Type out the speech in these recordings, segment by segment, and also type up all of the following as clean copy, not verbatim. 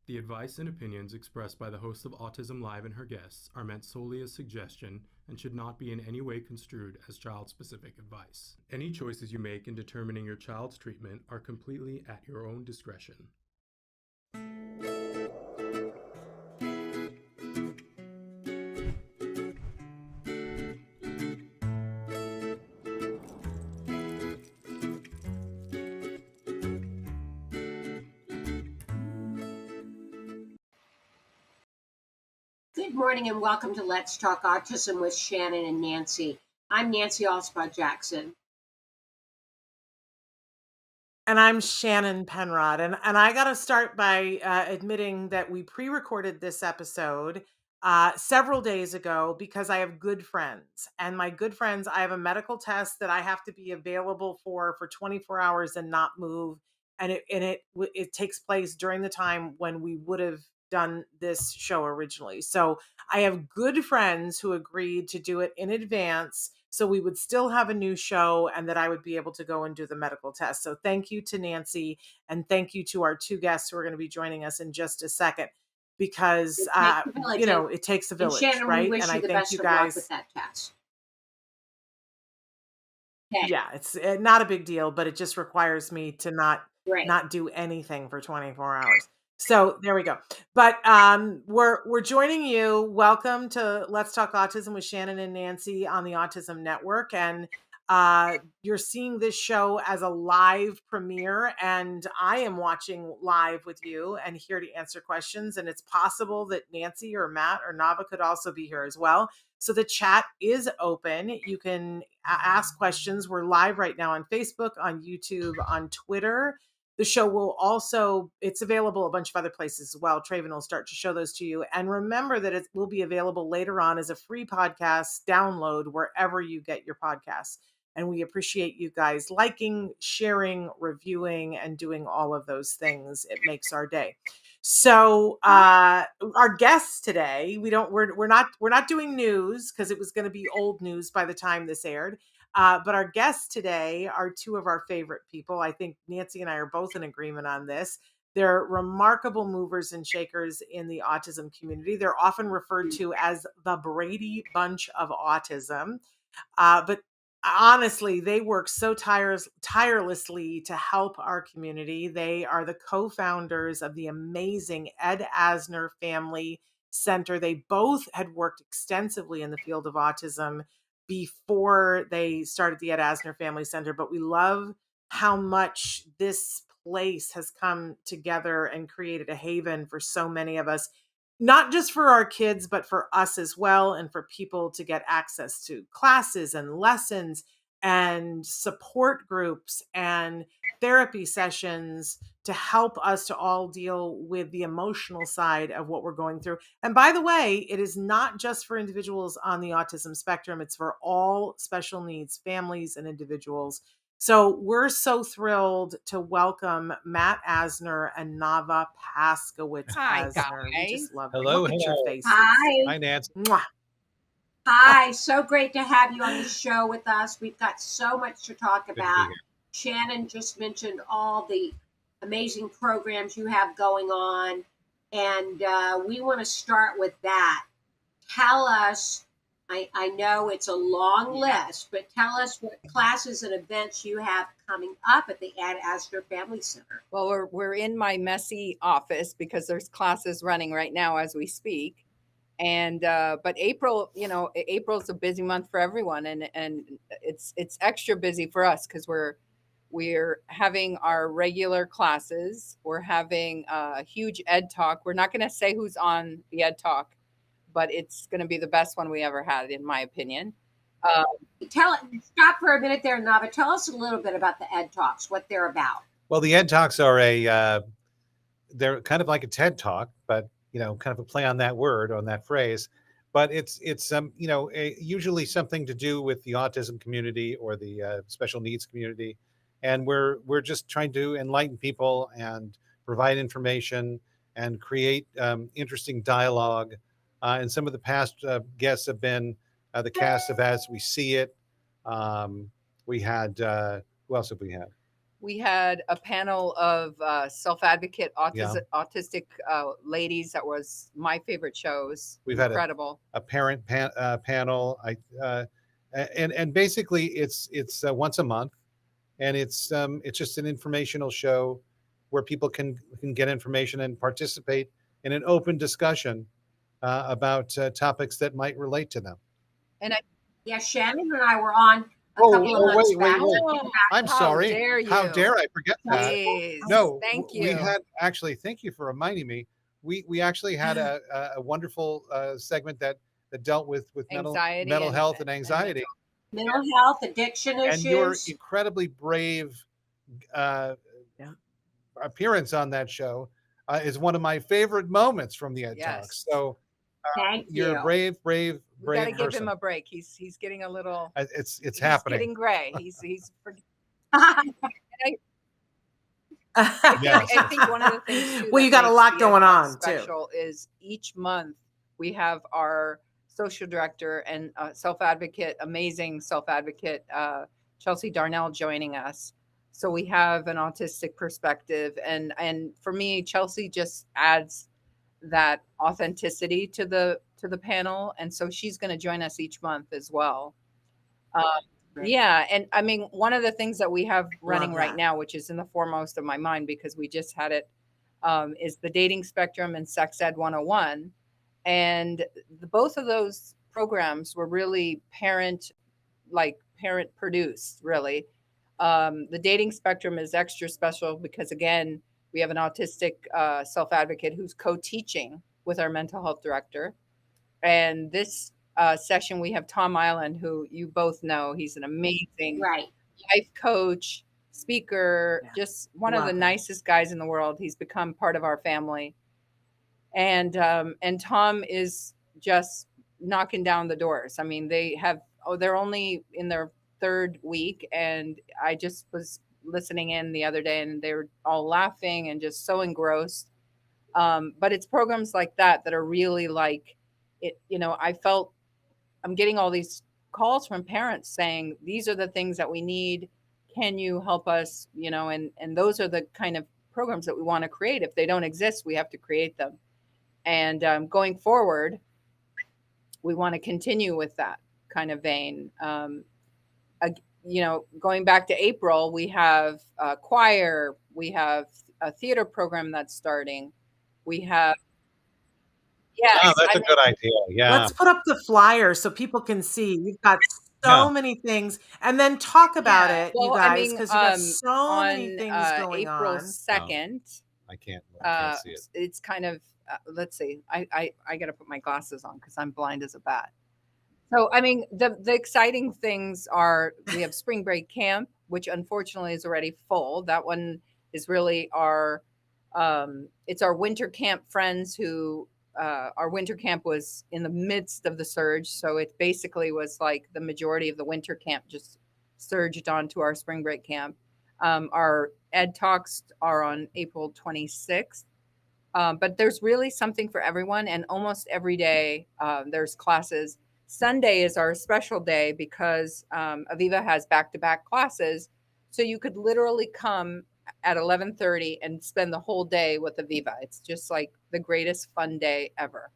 The advice and opinions expressed by the host of Autism Live and her guests are meant solely as suggestion and should not be in any way construed as child-specific advice. Any choices you make in determining your child's treatment are completely at your own discretion. Good morning and welcome to Let's Talk Autism with Shannon and Nancy. I'm Nancy Alspaugh-Jackson. And I'm Shannon Penrod. And I got to start by admitting that we pre-recorded this episode several days ago because I have good friends. And my good friends, I have a medical test that I have to be available for 24 hours and not move. And it takes place during the time when we would have done this show originally. So I have good friends who agreed to do it in advance so we would still have a new show and that I would be able to go and do the medical test. So thank you to Nancy and thank you to our two guests who are going to be joining us in just a second because, it takes a village, Shannon, right? We wish and you I the thank best you of luck guys. with that test. Okay. Yeah, it's not a big deal, but it just requires me to not do anything for 24 hours. So there we go. But we're joining you. Welcome to Let's Talk Autism with Shannon and Nancy on the Autism Network. And you're seeing this show as a live premiere, and I am watching live with you and here to answer questions. And it's possible that Nancy or Matt or Navah could also be here as well. So the chat is open. You can ask questions. We're live right now on Facebook, on YouTube, on Twitter. The show will also, it's available a bunch of other places as well. Traven will start to show those to you. And remember that it will be available later on as a free podcast download wherever you get your podcasts. And we appreciate you guys liking, sharing, reviewing, and doing all of those things. It makes our day. So our guests today, we're not doing news because it was going to be old news by the time this aired. But our guests today are two of our favorite people. I think Nancy and I are both in agreement on this. They're remarkable movers and shakers in the autism community. They're often referred to as the Brady Bunch of autism. But honestly, they work so tirelessly to help our community. They are the co-founders of the amazing Ed Asner Family Center. They both had worked extensively in the field of autism before they started the Ed Asner Family Center, but we love how much this place has come together and created a haven for so many of us, not just for our kids, but for us as well, and for people to get access to classes and lessons and support groups and therapy sessions to help us to all deal with the emotional side of what we're going through. And by the way, it is not just for individuals on the autism spectrum. It's for all special needs families and individuals. So we're so thrilled to welcome Matt Asner and Navah Paskowitz-Asner. We just love it. Look at your faces. Hi, Nancy. Mwah. Hi, so great to have you on the show with us. We've got so much to talk about. Shannon just mentioned all the amazing programs you have going on, and we want to start with that. Tell us, I know it's a long list, but tell us what classes and events you have coming up at the Ed Asner Family Center. Well, we're in my messy office because there's classes running right now as we speak. And but April, April's a busy month for everyone, and it's extra busy for us because we're having our regular classes. We're having a huge Ed Talk. We're not going to say who's on the Ed Talk, but it's going to be the best one we ever had, in my opinion. Stop for a minute there, Navah. Tell us a little bit about the Ed Talks, what they're about. Well, the Ed Talks are they're kind of like a TED Talk, but kind of a play on that word, on that phrase. But it's usually something to do with the autism community or the special needs community, and we're just trying to enlighten people and provide information and create interesting dialogue. And some of the past guests have been the cast of As We See It. We had who else have we had? We had a panel of self-advocate autistic ladies. That was my favorite shows. We've incredible. Had a parent panel. And basically it's once a month, and it's just an informational show where people can get information and participate in an open discussion about topics that might relate to them. And Shannon and I were on a couple of months back. Oh, I'm sorry. How dare I forget that? Please. No, thank you. We had actually. Thank you for reminding me. We actually had a wonderful segment that dealt with anxiety mental health and anxiety, mental health, addiction issues, and your incredibly brave appearance on that show is one of my favorite moments from the EdTalks. Yes. So thank you're you. a brave We gotta give person. him a break. He's getting a little. It's he's happening. Getting gray. He's. Yes. I think one of the things too well, you got a lot going on special too. Is each month we have our social director and self-advocate, amazing self-advocate, Chelsea Darnell, joining us. So we have an autistic perspective, and for me, Chelsea just adds that authenticity to the panel, and so she's going to join us each month as well. Yeah, and I mean, one of the things that we have running right now, which is in the foremost of my mind because we just had it, is the Dating Spectrum and Sex Ed 101. And both of those programs were really parent produced, really. The Dating Spectrum is extra special because, again, we have an autistic self-advocate who's co-teaching with our mental health director. And this session, we have Tom Island, who you both know. He's an amazing life coach, speaker, just one of the nicest guys in the world. He's become part of our family. And Tom is just knocking down the doors. I mean, they're only in their third week, and I just was listening in the other day, and they were all laughing and just so engrossed. But it's programs like that are really like it. You know, I'm getting all these calls from parents saying, these are the things that we need. Can you help us? You know, and those are the kind of programs that we want to create. If they don't exist, we have to create them. And going forward, we want to continue with that kind of vein. You know, going back to April, we have a choir, we have a theater program that's starting. We have, that's a good idea. Yeah. Let's put up the flyer so people can see. You've got so many things, and then talk about it, you guys, because you've got so many things going April on. 2nd, I can't see it. It's kind of, let's see, I got to put my glasses on because I'm blind as a bat. So, I mean, the exciting things are we have spring break camp, which unfortunately is already full. That one is really it's our winter camp friends who, our winter camp was in the midst of the surge. So it basically was like the majority of the winter camp just surged onto our spring break camp. Our EdTalks are on April 26th. But there's really something for everyone. And almost every day there's classes. Sunday is our special day because Aviva has back-to-back classes. So you could literally come at 11:30 and spend the whole day with Aviva. It's just like the greatest fun day ever.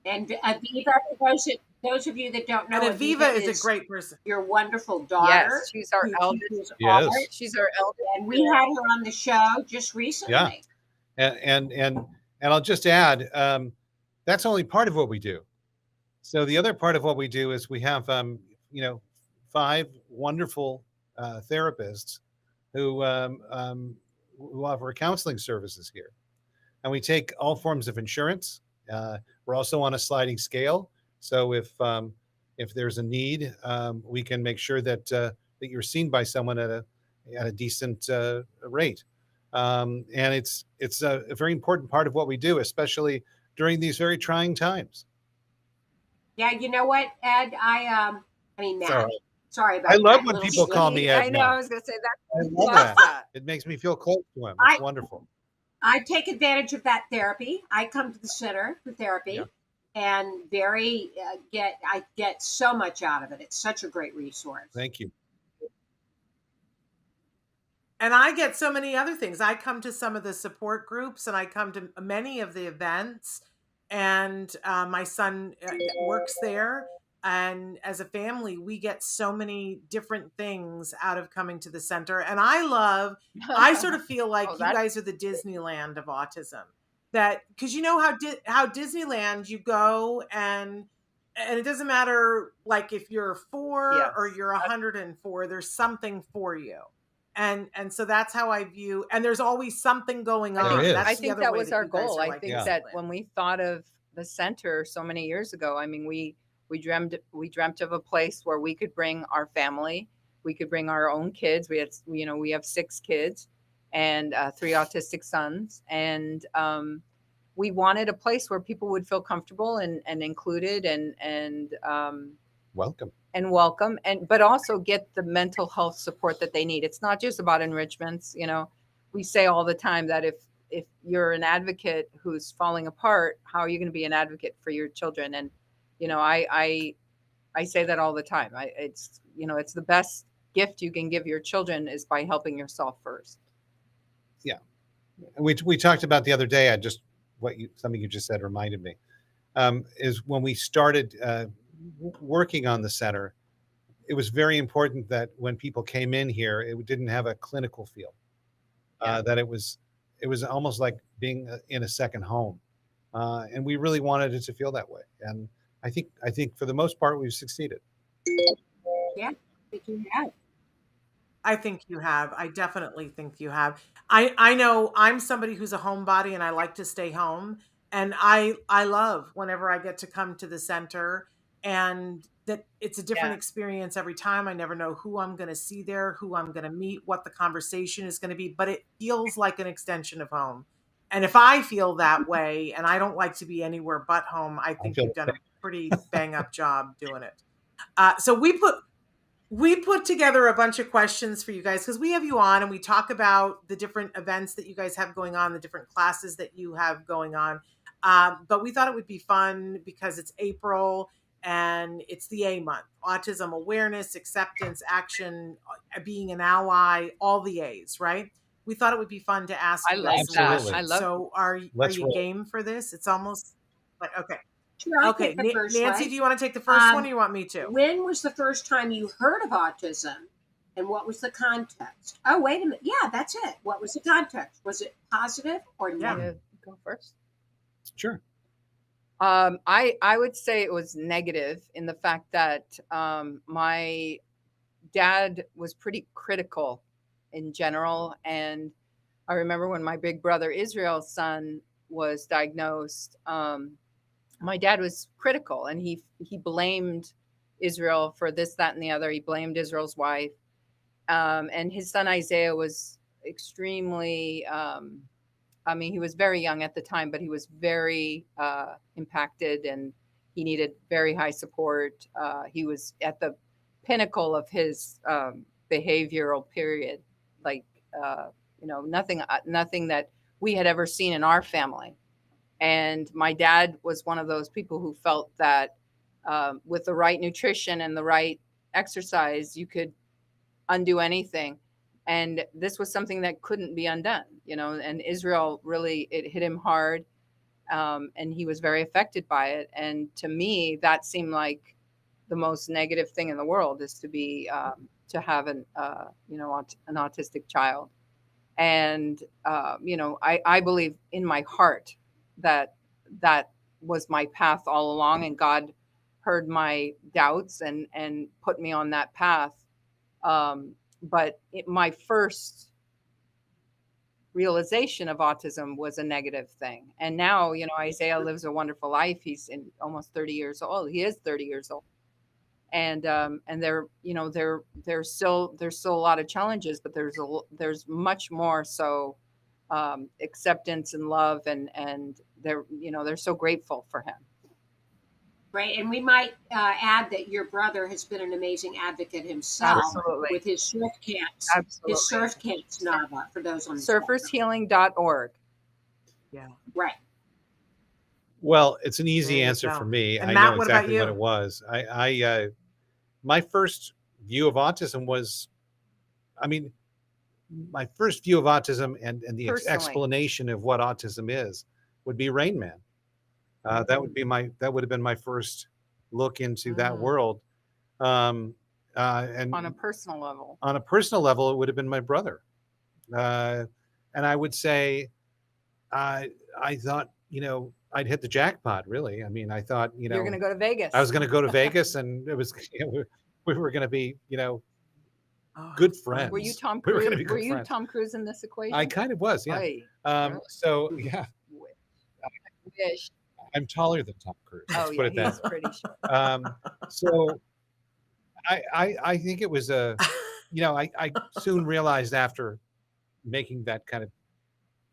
And Aviva, for those of you that don't know, and Aviva is a great person. Your wonderful daughter. Yes, she's our eldest. Yes. She's our eldest. And we had her on the show just recently. Yeah. And I'll just add, that's only part of what we do. So the other part of what we do is we have, 5 wonderful therapists who offer counseling services here, and we take all forms of insurance. We're also on a sliding scale, so if there's a need, we can make sure that you're seen by someone at a decent rate. And it's a very important part of what we do, especially during these very trying times. Yeah, you know what, Ed? Matt. Sorry about that. I love that when people call me Ed. I know. I was going to say that. I love that. It makes me feel close to him. It's wonderful. I take advantage of that therapy. I come to the center for therapy, and I get so much out of it. It's such a great resource. Thank you. And I get so many other things. I come to some of the support groups and I come to many of the events, and my son works there. And as a family, we get so many different things out of coming to the center. And I sort of feel like you guys are the Disneyland of autism. That, because you know how Disneyland, you go and it doesn't matter, like, if you're 4 or you're 104, there's something for you. And so that's how I view, and there's always something going on. I think that was our goal. I think that when we thought of the center so many years ago, I mean, we dreamt of a place where we could bring our family, we could bring our own kids. We had, we have 6 kids and 3 autistic sons, and we wanted a place where people would feel comfortable and included and welcome, but also get the mental health support that they need. It's not just about enrichments. We say all the time that if you're an advocate who's falling apart, how are you going to be an advocate for your children? And I say that all the time. It's the best gift you can give your children is by helping yourself first. Yeah, we talked about the other day. Something you just said reminded me, is when we started working on the center, it was very important that when people came in here, it didn't have a clinical feel. That it was almost like being in a second home, and we really wanted it to feel that way. And I think for the most part we've succeeded. Yeah, I think you have. I think you have. I definitely think you have. I know I'm somebody who's a homebody and I like to stay home. And I love whenever I get to come to the center, and that it's a different experience every time. I never know who I'm going to see there, who I'm going to meet, what the conversation is going to be, but it feels like an extension of home. And if I feel that way, and I don't like to be anywhere but home, I think you've done a pretty bang up job doing it. So we put together a bunch of questions for you guys because we have you on and we talk about the different events that you guys have going on, the different classes that you have going on. But we thought it would be fun because it's April and it's the A month: autism awareness, acceptance, action, being an ally, all the A's, right? We thought it would be fun to ask you guys some questions. So are you game for this? It's almost like, okay. Sure, okay, Nancy, do you want to take the first one or you want me to? When was the first time you heard of autism and what was the context? Oh, wait a minute. Yeah, that's it. What was the context? Was it positive or negative? Go first. Sure. I would say it was negative in the fact that my dad was pretty critical in general. And I remember when my big brother Israel's son was diagnosed, my dad was critical and he blamed Israel for this, that, and the other. He blamed Israel's wife. And his son Isaiah was extremely, he was very young at the time, but he was very impacted and he needed very high support. He was at the pinnacle of his behavioral period, like, nothing that we had ever seen in our family. And my dad was one of those people who felt that with the right nutrition and the right exercise, you could undo anything. And this was something that couldn't be undone, and Israel really, it hit him hard. And he was very affected by it. And to me, that seemed like the most negative thing in the world is to be, to have an autistic child. And, I believe in my heart that was my path all along, and God heard my doubts and put me on that path. But my first realization of autism was a negative thing. And now, Isaiah lives a wonderful life. He's almost 30 years old. He is 30 years old. And there's still a lot of challenges, but there's much more so acceptance and love, and they're so grateful for him. Right. And we might add that your brother has been an amazing advocate himself. Absolutely. With his surf camps. Absolutely. His surf camps, Navah, for those on surfershealing.org. Yeah. Right. Well, it's an easy answer for me. And I Matt, know what about exactly you? what it was. My first view of autism was, my first view of autism and the Personally. explanation of what autism is would be Rain Man. That would have been my first look into that world. And on a personal level. On a personal level, it would have been my brother. And I would say, I thought, I'd hit the jackpot, really. I mean, I thought, you're going to go to Vegas. I was going to go to Vegas, and it was, we were going to be, good friends. Were you Tom Cruise? We were going to be good you friends. Tom Cruise in this equation? I kind of was, yeah. Really? So, yeah. I wish. I'm taller than Tom Cruise. Oh, yeah, he's pretty short. So I think it was I soon realized after making that kind of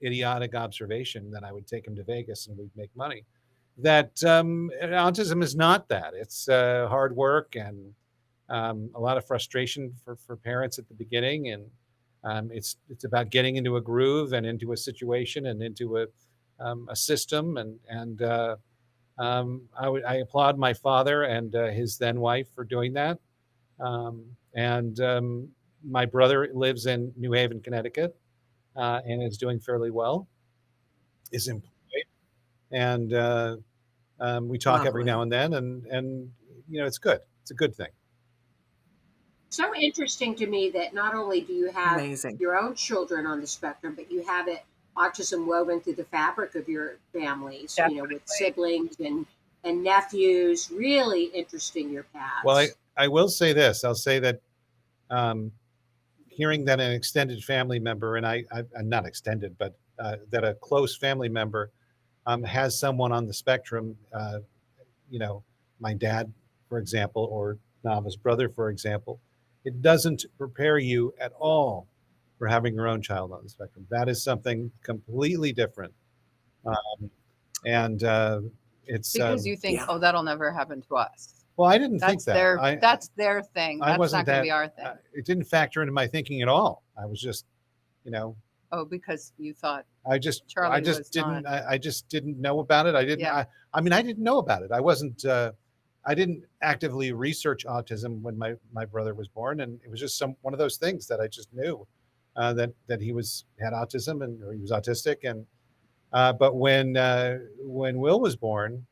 idiotic observation that I would take him to Vegas and we'd make money, that autism is not that. It's hard work and a lot of frustration for parents at the beginning. And it's about getting into a groove and into a situation and into a system. And I applaud my father and his then wife for doing that. My brother lives in New Haven, Connecticut, and is doing fairly well, is employed. And we talk every now and then, and it's good. It's a good thing. So interesting to me that not only do you have Amazing. your own children on the spectrum, but you have autism woven through the fabric of your families, Definitely. with siblings and nephews. Really interesting, your paths. Well, I will say this. I'll say that hearing that an extended family member, and I'm not extended, but that a close family member has someone on the spectrum, my dad, for example, or Navah's brother, for example, it doesn't prepare you at all for having your own child on the spectrum. That is something completely different. It's because you think, oh, that'll never happen to us. Well, I didn't think that. That's their thing. That's not going to be our thing. It didn't factor into my thinking at all. I was just, Oh, because you thought I just didn't know about it. I didn't. Yeah. I didn't know about it. I wasn't. I didn't actively research autism when my brother was born, and it was just one of those things that I just knew that he had autism or he was autistic, and but when Will was born,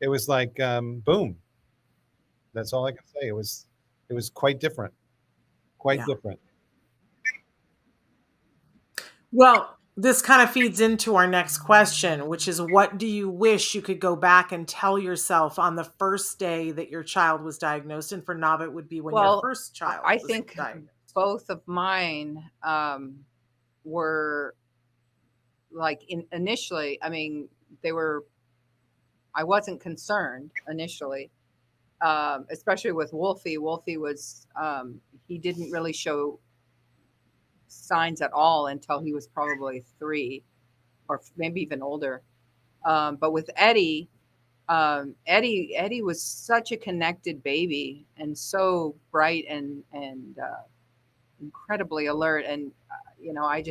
it was like boom. That's all I can say. It was quite different, different. Well, this kind of feeds into our next question, which is, what do you wish you could go back and tell yourself on the first day that your child was diagnosed? And for Navah, it would be when your first child was diagnosed. Both of mine were like initially, I wasn't concerned initially, especially with Wolfie. Wolfie was, he didn't really show signs at all until he was probably 3 or maybe even older. But with Eddie was such a connected baby and so bright and incredibly alert. And, I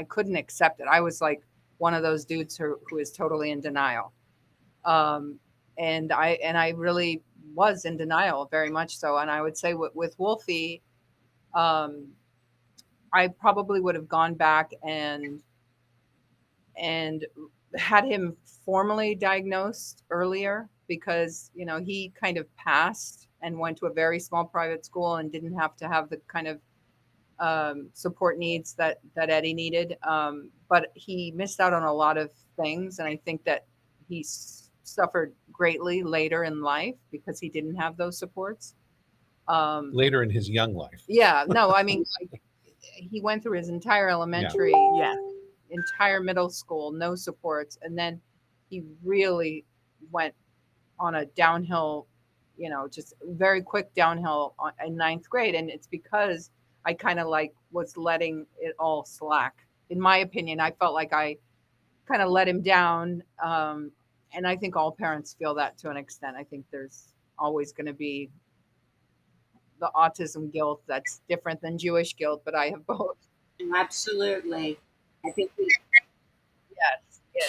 couldn't accept it. I was like one of those dudes who is totally in denial. And I really was in denial, very much so. And I would say with Wolfie, I probably would have gone back and had him formally diagnosed earlier, because, he kind of passed and went to a very small private school and didn't have to have the kind of support needs that Eddie needed. But he missed out on a lot of things. And I think that he suffered greatly later in life because he didn't have those supports. Later in his young life. Yeah, no, he went through his entire elementary, entire middle school, no supports. And then he really went on a downhill, just very quick downhill in 9th grade. And it's because I kind of was letting it all slack. In my opinion, I felt like I kind of let him down. And I think all parents feel that to an extent. I think there's always going to be the autism guilt that's different than Jewish guilt, but I have both. Absolutely. I think yes.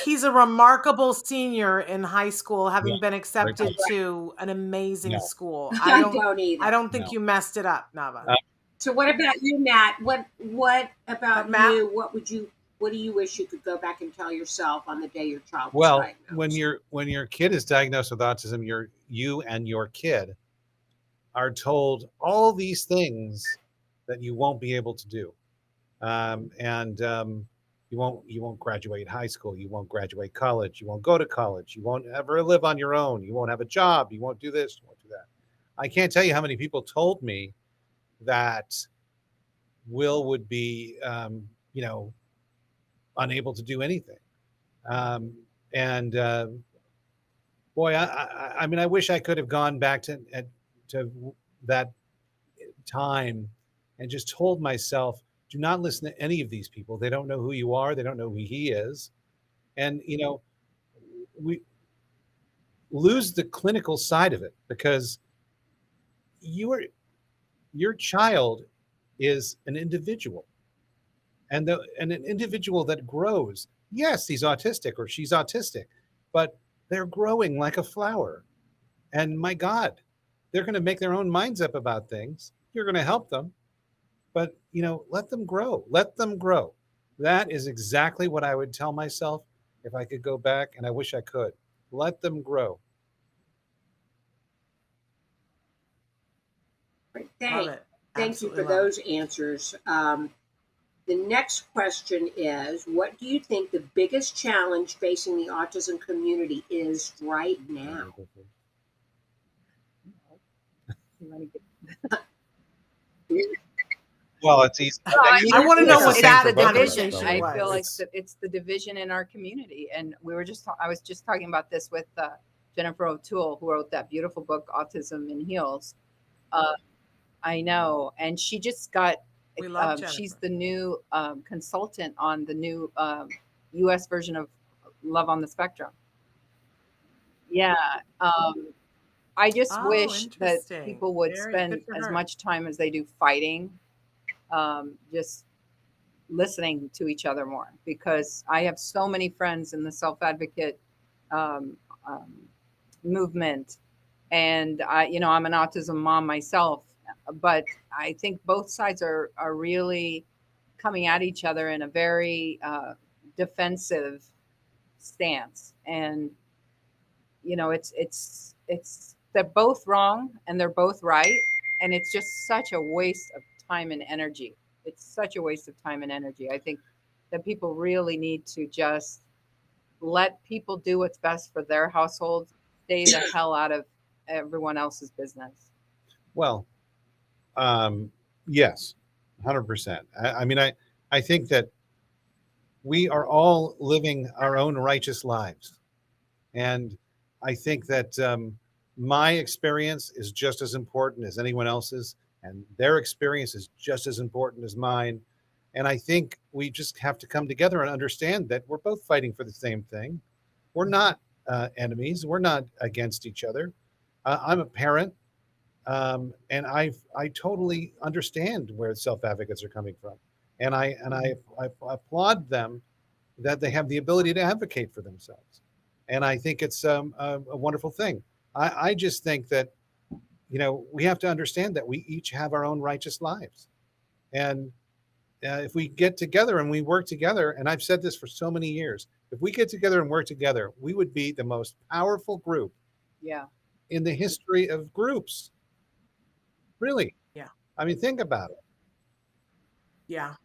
He's a remarkable senior in high school, having been accepted to an amazing school. I don't think you messed it up, Navah. So what about you, Matt? What about Matt? you? What do you wish you could go back and tell yourself on the day your child was Well, diagnosed? when your kid is diagnosed with autism, you and your kid are told all these things that you won't be able to do, and you won't graduate high school, you won't graduate college, you won't go to college, you won't ever live on your own, you won't have a job, you won't do this, you won't do that. I can't tell you how many people told me that Will would be, unable to do anything. And boy, I mean, I wish I could have gone back to that time and just told myself, do not listen to any of these people. They don't know who you are. They don't know who he is. And, we lose the clinical side of it, because your child is an individual, and an individual that grows. Yes, he's autistic or she's autistic, but they're growing like a flower. And my God, they're going to make their own minds up about things. You're going to help them, but let them grow. Let them grow. That is exactly what I would tell myself if I could go back, and I wish I could. Let them grow. Thank you for those answers. The next question is, what do you think the biggest challenge facing the autism community is right now? Well, it's easy. I want to know what that the conversation division. was. I feel like it's the division in our community, and I was just talking about this with Jennifer O'Toole, who wrote that beautiful book, Autism in Heels. I know, and she just got. She's the new consultant on the new U.S. version of Love on the Spectrum. Yeah. I just wish that people would spend as much time as they do fighting, just listening to each other more, because I have so many friends in the self-advocate movement, and I'm an autism mom myself, but I think both sides are really coming at each other in a very defensive stance, and it's they're both wrong and they're both right, and it's just such a waste of time and energy. It's such a waste of time and energy. I think that people really need to just let people do what's best for their household, stay the hell out of everyone else's business. Well, yes, 100%. I mean, I think that we are all living our own righteous lives. And I think that my experience is just as important as anyone else's, and their experience is just as important as mine. And I think we just have to come together and understand that we're both fighting for the same thing. We're not enemies. We're not against each other. I'm a parent, and I totally understand where self-advocates are coming from, and I applaud them that they have the ability to advocate for themselves, and I think it's a wonderful thing. I just think that we have to understand that we each have our own righteous lives, and if we get together and we work together, and I've said this for so many years, if we get together and work together, we would be the most powerful group in the history of groups. Really? Yeah. I mean, think about it. Yeah.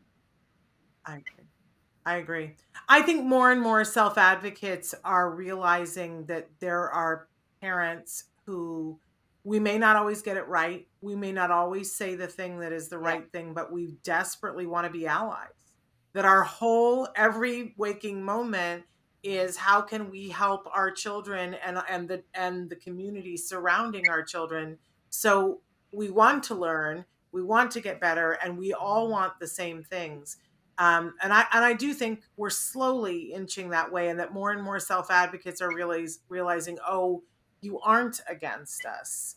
I agree. I think more and more self-advocates are realizing that there are parents who we may not always get it right. We may not always say the thing that is the right thing, but we desperately want to be allies. That our whole every waking moment is how can we help our children and the community surrounding our children. So we want to learn, we want to get better, and we all want the same things. And I do think we're slowly inching that way, and that more and more self-advocates are realizing, oh, you aren't against us.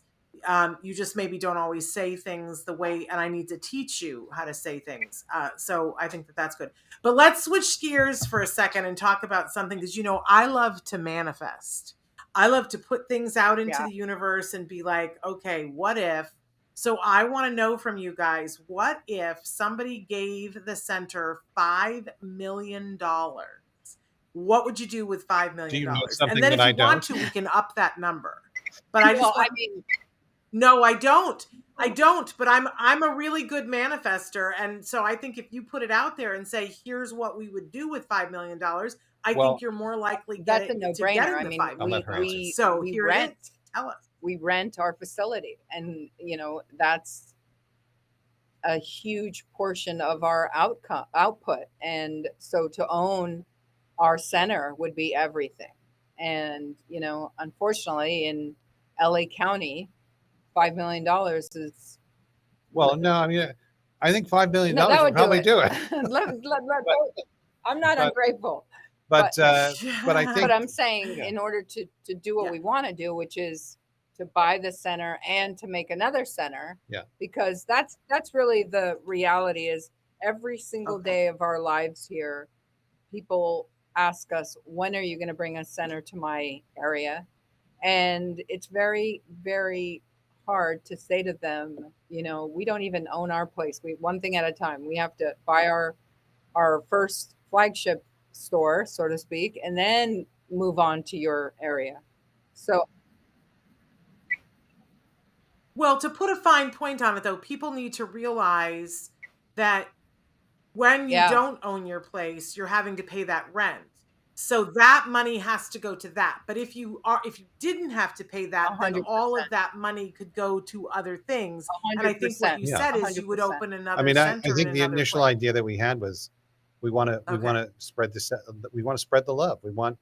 You just maybe don't always say things the way, and I need to teach you how to say things. So I think that that's good. But let's switch gears for a second and talk about something, because I love to manifest. I love to put things out into the universe and be like, okay, what if So I want to know from you guys, what if somebody gave the center $5 million? What would you do with $5 million? Do you know And something then if that I you want don't? to, we can up that number. But I just Well, I want, mean, no, I don't. I don't, but I'm a really good manifester. And so I think if you put it out there and say, here's what we would do with $5 million, I Well, think you're more likely that's a to get no-brainer. I in the mean, $5 I'll let million. her answer. So we here rent. it is. Tell us. We rent our facility, and you know that's a huge portion of our output. And so to own our center would be everything. And you know, unfortunately, in LA County, $5 million is Well, no, I mean, I think $5 million no, that would would probably do it. I'm not but- ungrateful. But I think, But I'm saying Yeah. in order to do what Yeah. we want to do, which is to buy the center and to make another center. Yeah. Because that's really the reality is every single Okay. day of our lives here, people ask us, when are you going to bring a center to my area? And it's very, very hard to say to them, you know, we don't even own our place. We one thing at a time. We have to buy our first flagship store, so to speak, and then move on to your area. So Well, to put a fine point on it, though, people need to realize that when you Yeah. don't own your place, you're having to pay that rent. So that money has to go to that. But if you didn't have to pay that, then 100%. all of that money could go to other things. And I think what you 100%. Yeah. said is you would 100%. open another I mean, I center think in the another initial place. idea that we had was we want to Okay. spread we want to spread the love. We want,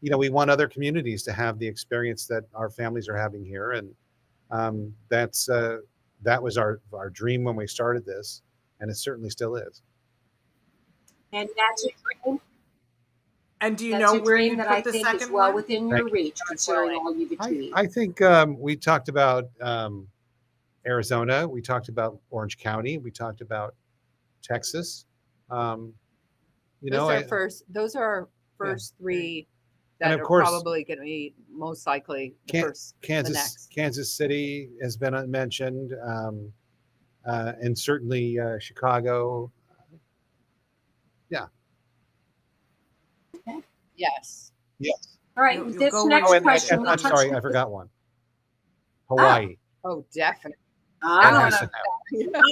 you know, we want other communities to have the experience that our families are having here, and that was our dream when we started this, and it certainly still is. And that's a dream. And do you That's know a where dream you that I put the think is second well one? within your Thank you. reach, considering all you've achieved. I think we talked about Arizona, we talked about Orange County, we talked about Texas. You know, those are our first three And that of are course, probably going to be most likely the next. Kansas City has been mentioned, and certainly Chicago. Yeah. Yes. Yes. All right, You'll this go next with- question. I'm sorry, I forgot one. Hawaii. Oh, definitely. That Ah, has to happen.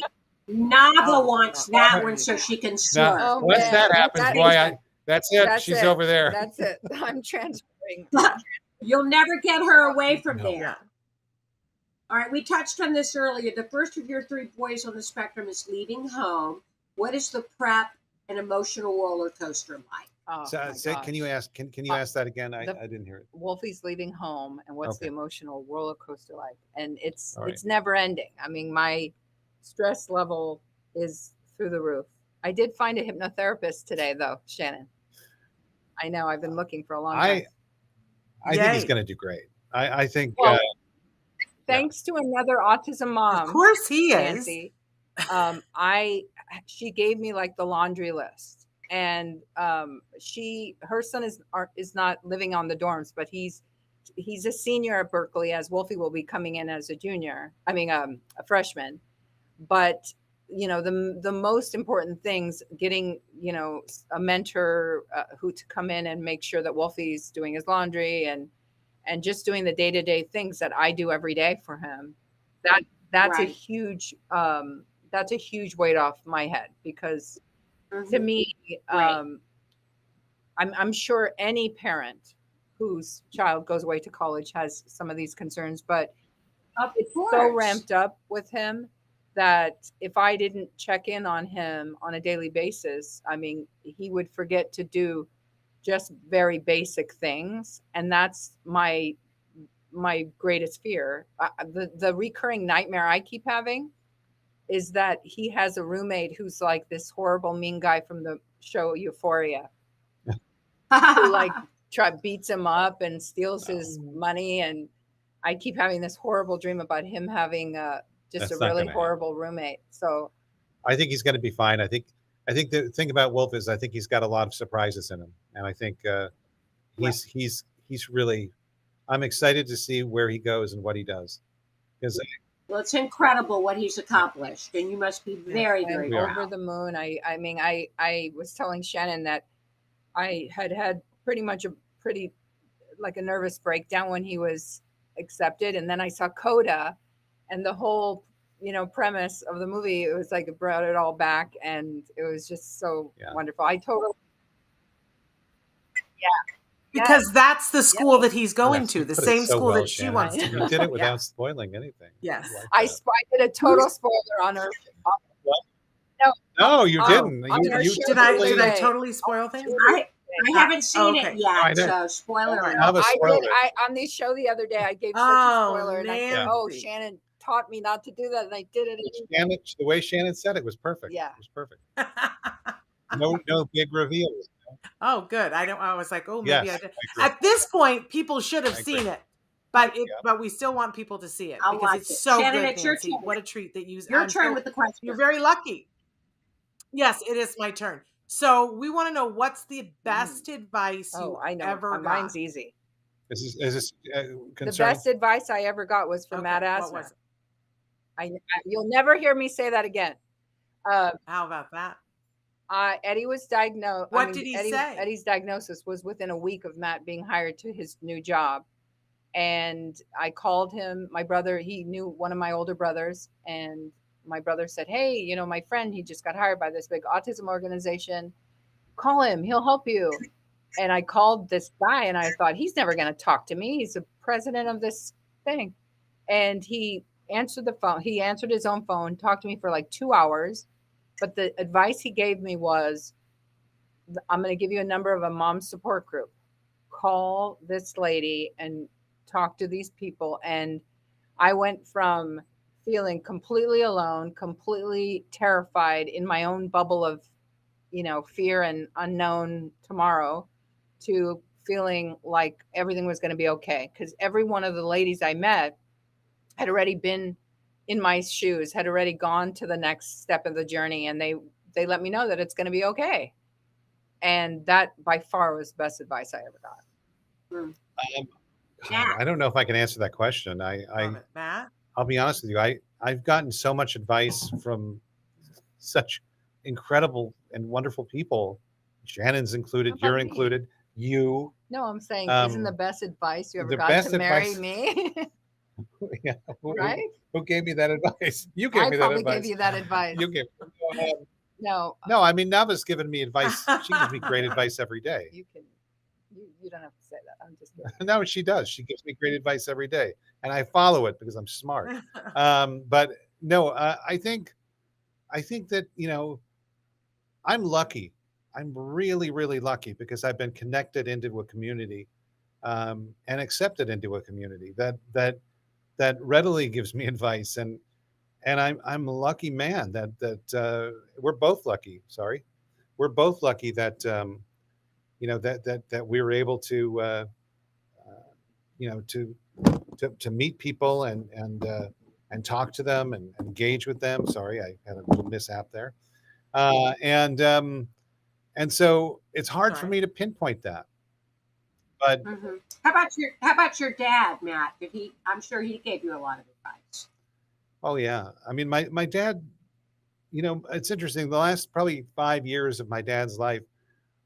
Nava wants that one so she can surf. Oh, Once man. that happens, boy, that's it. That's She's it. over there. That's it. I'm transferring. You'll never get her away from No. there. Yeah. All right, we touched on this earlier. The first of your three boys on the spectrum is leaving home. What is the prep and emotional roller coaster like? Oh, So, my can gosh. you ask that again? I The- didn't hear it. Wolfie's leaving home, and what's the Okay. emotional roller coaster like? And it's All right. it's never ending. I mean, my stress level is through the roof. I did find a hypnotherapist today, though, Shannon. I know I've been looking for a long time. I think he's Yay. going to do great. I think Well, thanks to another autism mom, Of course he is. Nancy. She gave me like the laundry list, and her son is not living on the dorms, but he's a senior at Berkeley, as Wolfie will be coming in as a junior. I mean, a freshman. But you know, the most important things, getting, you know, a mentor who to come in and make sure that Wolfie's doing his laundry and just doing the day-to-day things that I do every day for him. That's Right. a huge weight off my head, because to me, Right. I'm sure any parent whose child goes away to college has some of these concerns, but Of it's so course. ramped up with him that if I didn't check in on him on a daily basis, I mean, he would forget to do just very basic things. And that's my greatest fear. The recurring nightmare I keep having is that he has a roommate who's like this horrible mean guy from the show Euphoria, who like beats him up and steals his money. And I keep having this horrible dream about him having just That's a not really gonna horrible roommate. So I think he's going to be fine. I think the thing about Wolf is I think he's got a lot of surprises in him, and I think he's really. I'm excited to see where he goes and what he does, because Well, it's incredible what he's accomplished, and you must be very, very over proud. the moon. I mean, I was telling Shannon that I had pretty much like a nervous breakdown when he was accepted, and then I saw Coda, and the whole premise of the movie, it was like it brought it all back, and it was just so wonderful. I totally because that's the school that he's going Yes, to, you the put it same so school well, that she Shannon. wants to You go did to. it without spoiling anything. Yes. like I that. did a total spoiler on her. No, you didn't. on her You show Did I the other did I day. totally spoil things? I haven't seen okay. it yet, I did. so spoiler alert. Navah I spoiled did. it. On the show the other day, I gave such a spoiler, and I said, "Oh, Nancy. Shannon taught me not to do that," and I did it. Shannon, the way Shannon said it was perfect. Yeah. It was perfect. No big reveals. Oh, good. I was like, oh, maybe Yes, I did. I agree. At this point, people should have I seen agree. it, but we still want people to see it I'll because watch it's it. so Shannon, good, it's your Nancy. turn. What a treat that Your turn with the question. You're very lucky. Yes, it is my turn. So we want to know what's the best advice you I know. ever got. Mine's easy. Is this The concerning? best advice I ever got was from Ed What Asner. was it? You'll never hear me say that again. How about that? Eddie was diagnosed. What did he say? Eddie's diagnosis was within a week of Matt being hired to his new job. And I called him, my brother, he knew one of my older brothers, and my brother said, "Hey, my friend, he just got hired by this big autism organization. Call him, he'll help you." And I called this guy, and I thought, he's never going to talk to me. He's the president of this thing. And he answered the phone. He answered his own phone, talked to me for like 2 hours. But the advice he gave me was, "I'm going to give you a number of a mom support group. Call this lady and talk to these people." And I went from feeling completely alone, completely terrified in my own bubble of, fear and unknown tomorrow, to feeling like everything was going to be okay. Because every one of the ladies I met had already been in my shoes, had already gone to the next step of the journey, and they let me know that it's going to be okay. And that by far was the best advice I ever got. I don't know if I can answer that question. Matt? I'll be honest with you. I've gotten so much advice from such incredible and wonderful people. Shannon's included. You're included. You. No, I'm saying, isn't the best advice you ever got to marry me? Yeah. Right? Who gave me that advice? You gave me that advice. I probably gave you that advice. You gave. No. No, I mean, Navah's given me advice. She gives me great advice every day. You don't have to say that. I'm just kidding. No, she does. She gives me great advice every day, and I follow it because I'm smart. But no, I think that I'm lucky. I'm really, really lucky because I've been connected into a community, and accepted into a community that readily gives me advice, and I'm a lucky man that we're both lucky. Sorry, we're both lucky that that we were able to to meet people and talk to them and engage with them. Sorry, I had a little mishap there, and so it's hard for me to pinpoint that. But how about your dad, Matt? I'm sure he gave you a lot of advice. Oh yeah, I mean my dad. It's interesting. The last probably 5 years of my dad's life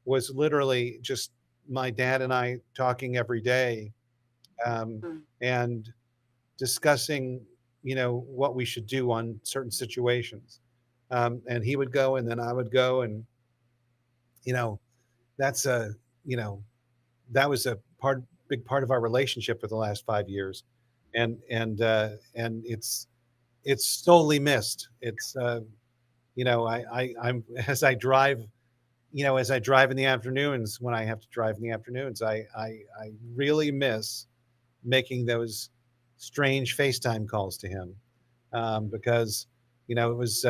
was literally just my dad and I talking every day, and discussing, what we should do on certain situations. And he would go, and then I would go, and that's that was a big part of our relationship for the last 5 years, and it's solely missed. It's I'm as I drive in the afternoons, when I have to drive in the afternoons, I really miss making those strange FaceTime calls to him, because it was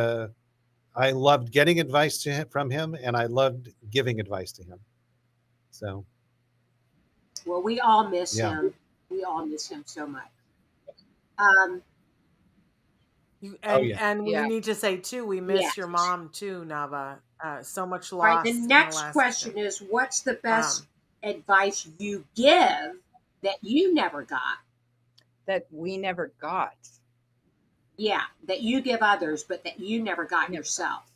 I loved getting advice from him, and I loved giving advice to him. So, well, we all miss him. We all miss him so much. And we need to say too, we miss your mom too, Navah. So much loss. All right, the next question is, what's the best advice you give that you never got? That we never got. Yeah, that you give others, but that you never got yourself.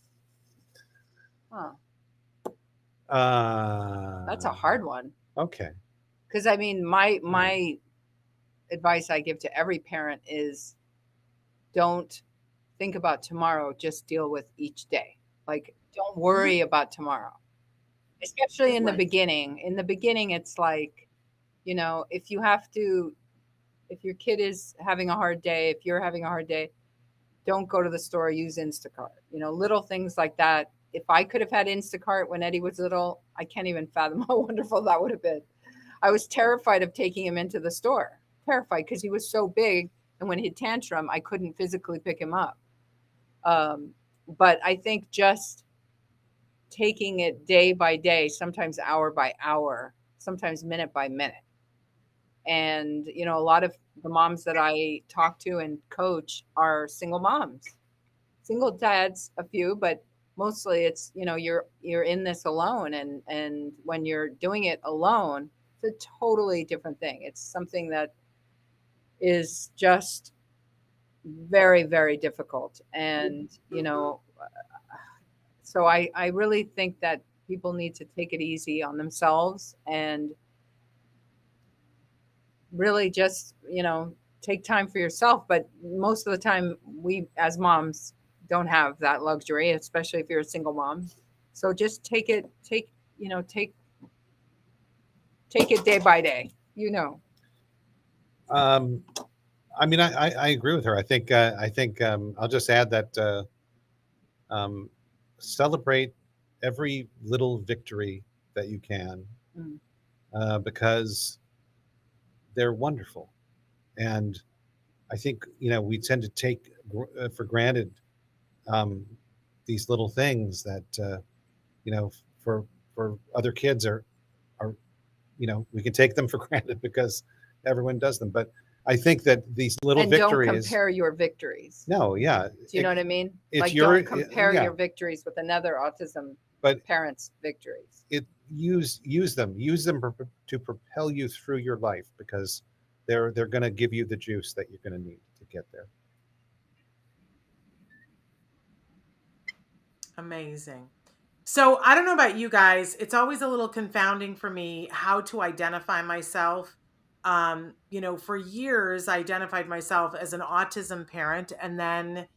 Huh. Uh, That's a hard one. Okay. Because I mean, my advice I give to every parent is don't think about tomorrow, just deal with each day. Like, don't worry about tomorrow, especially in the Right. beginning. In the beginning, it's like, you know, if your kid is having a hard day, if you're having a hard day, don't go to the store, use Instacart. You know, little things like that. If I could have had Instacart when Eddie was little, I can't even fathom how wonderful that would have been. I was terrified of taking him into the store, terrified because he was so big. And when he'd tantrum, I couldn't physically pick him up. But I think just taking it day by day, sometimes hour by hour, sometimes minute by minute. And, you know, a lot of the moms that I talk to and coach are single moms, single dads, a few, but mostly it's, you know, you're in this alone. And when you're doing it alone, it's a totally different thing. It's something that is just very, very difficult. And, you know, so I really think that people need to take it easy on themselves and really just, you know, take time for yourself. But most of the time we as moms don't have that luxury, especially if you're a single mom. So just take it day by day, you know. I mean, I agree with her. I think I'll just add that celebrate every little victory that you can, because they're wonderful. And I think, you know, we tend to take for granted these little things that you know, for other kids are, you know, we can take them for granted because everyone does them. But I think that these little And victories. don't compare your victories. No, yeah. Do you know what I mean? It's like, your, don't compare yeah. your victories with another autism But parent's victories. Use them to propel you through your life, because they're going to give you the juice that you're going to need to get there. Amazing. So I don't know about you guys. It's always a little confounding for me how to identify myself. You know, for years, I identified myself as an autism parent. And then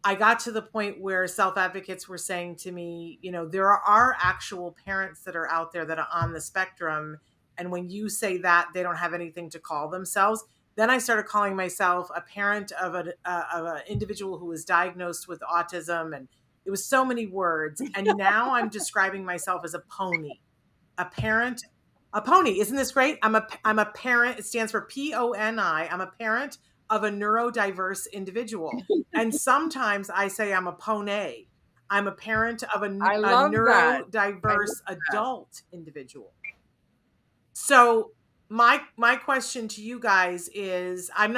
I got to the point where self-advocates were saying to me, you know, there are actual parents that are out there that are on the spectrum. And when you say that, they don't have anything to call themselves. Then I started calling myself a parent of an individual who was diagnosed with autism, and it was so many words. And now I'm describing myself as a pony, a parent, a pony. Isn't this great? I'm a parent. It stands for PONI. I'm a parent of a neurodiverse individual. And sometimes I say I'm a pony. I'm a parent of a neurodiverse adult individual. So my question to you guys is, I'm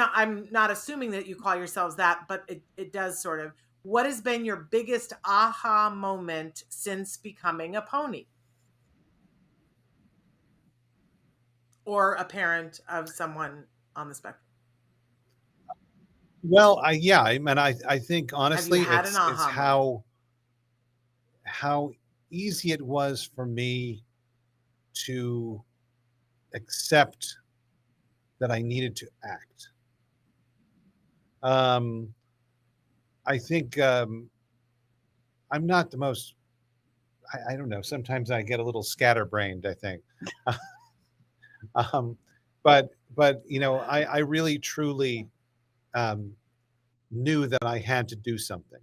not assuming that you call yourselves that, but it does sort of. What has been your biggest aha moment since becoming a pony? Or a parent of someone on the spectrum? Well, I mean, I think honestly, Have you had it's how easy it was for me to accept that I needed to act. I think I'm not the most. I don't know. Sometimes I get a little scatterbrained, I think. But you know, I really truly knew that I had to do something.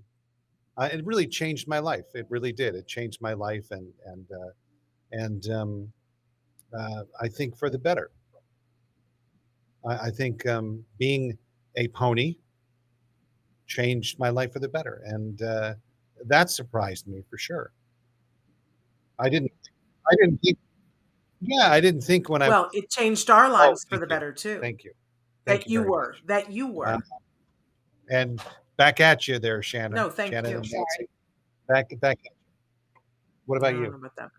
It really changed my life. It really did. It changed my life, and I think for the better. I think being a pony changed my life for the better, and that surprised me for sure. I didn't think. Yeah, I didn't think when I. Well, it changed our Oh, lives for thank the you. better too. Thank you. That Thank you you very were. much. And back at you there, Shannon. No, thank Shannon you. and Nancy. Back at you. What I about don't you? know about that.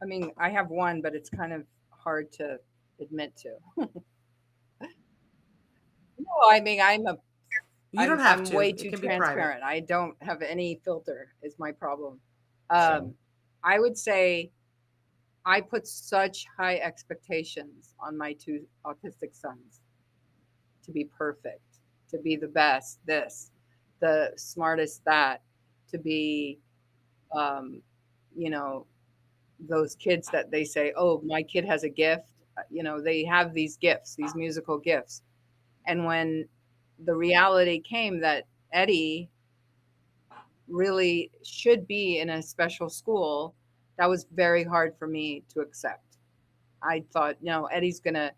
I mean, I have one, but it's kind of hard to admit to. Oh, I mean, You don't have I'm to. way It too can be private. transparent. I don't have any filter is my problem. So, I would say I put such high expectations on my two autistic sons to be perfect, to be the best, this, the smartest, that, to be, you know, those kids that they say, oh, my kid has a gift. They have these gifts, these musical gifts. And when the reality came that Eddie really should be in a special school, that was very hard for me to accept. I thought, no, Eddie's gonna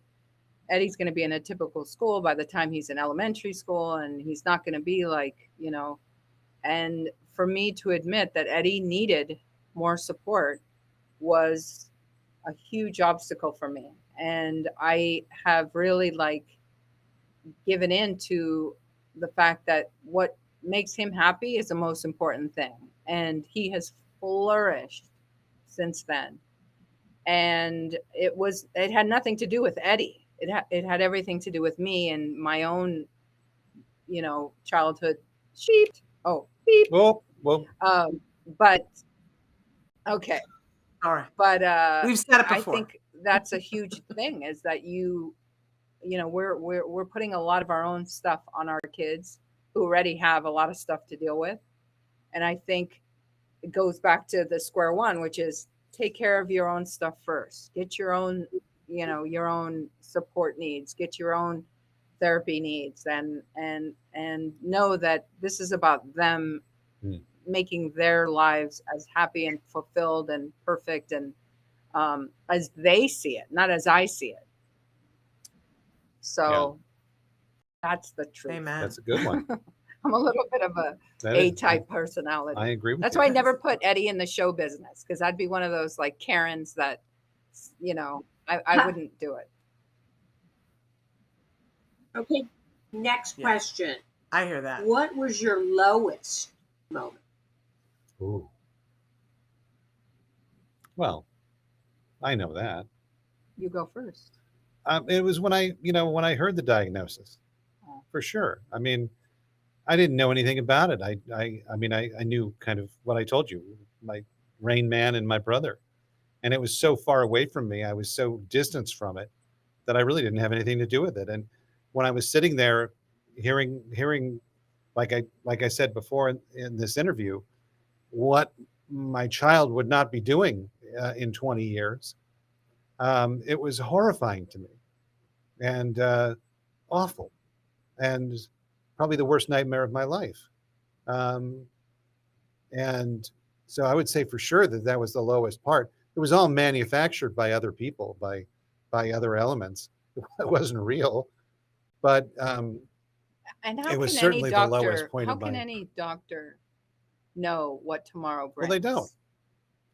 be in a typical school by the time he's in elementary school, and he's not gonna be like, and for me to admit that Eddie needed more support was a huge obstacle for me. And I have really given in to the fact that what makes him happy is the most important thing. And he has flourished since then. And it had nothing to do with Eddie. It had everything to do with me and my own, childhood sheep. Oh, beep. well, But okay. All right. But We've said it I before. think that's a huge thing is that we're putting a lot of our own stuff on our kids who already have a lot of stuff to deal with. And I think it goes back to the square one, which is take care of your own stuff first. Get your own, your own support needs, get your own therapy needs, and know that this is about them making their lives as happy and fulfilled and perfect and as they see it, not as I see it. So that's the truth. Amen. that's a good one. I'm a little bit of A-type personality. I agree with That's you. why I never put Eddie in the show business, because I'd be one of those like Karens that, I wouldn't do it. Okay, next question. I hear that. What was your lowest moment? Ooh. Well, I know that. You go first. It was when I heard the diagnosis, for sure. I mean, I didn't know anything about it. I knew kind of what I told you, my Rain Man and my brother, and it was so far away from me. I was so distanced from it that I really didn't have anything to do with it. And when I was sitting there, hearing, like I said before in this interview, what my child would not be doing in 20 years, it was horrifying to me and awful, and probably the worst nightmare of my life. And so I would say for sure that was the lowest part. It was all manufactured by other people, by other elements. It wasn't real, but And how it was can certainly any the lowest doctor? point How of can my. any doctor know what tomorrow brings? Well, they don't.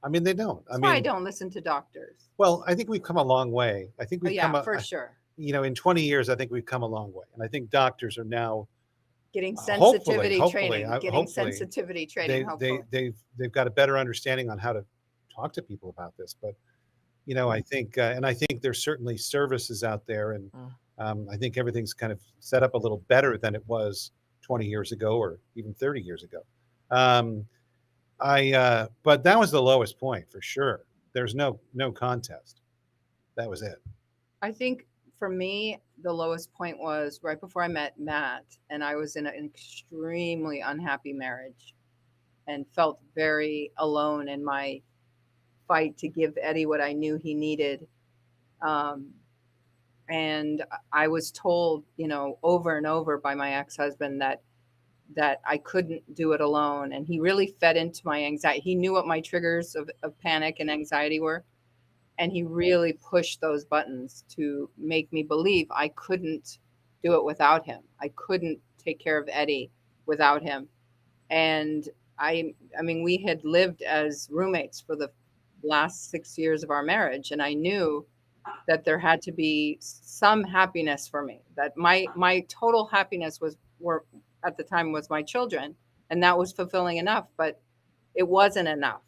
I mean, they don't. That's why I don't listen to doctors. Well, I think we've come a long way. I think we've come for sure. in 20 years, I think we've come a long way, and I think doctors are now Getting hopefully, sensitivity training. hopefully, Getting sensitivity training. Hopefully. they've got a better understanding on how to talk to people about this. But I think there's certainly services out there, and I think everything's kind of set up a little better than it was 20 years ago or even 30 years ago. But that was the lowest point for sure. There's no contest. That was it. I think for me, the lowest point was right before I met Matt, and I was in an extremely unhappy marriage and felt very alone in my fight to give Eddie what I knew he needed. And I was told, over and over by my ex-husband that I couldn't do it alone. And he really fed into my anxiety. He knew what my triggers of panic and anxiety were. And he really pushed those buttons to make me believe I couldn't do it without him. I couldn't take care of Eddie without him. And I mean, we had lived as roommates for the last 6 years of our marriage. And I knew that there had to be some happiness for me, that my total happiness were at the time was my children. And that was fulfilling enough, but it wasn't enough.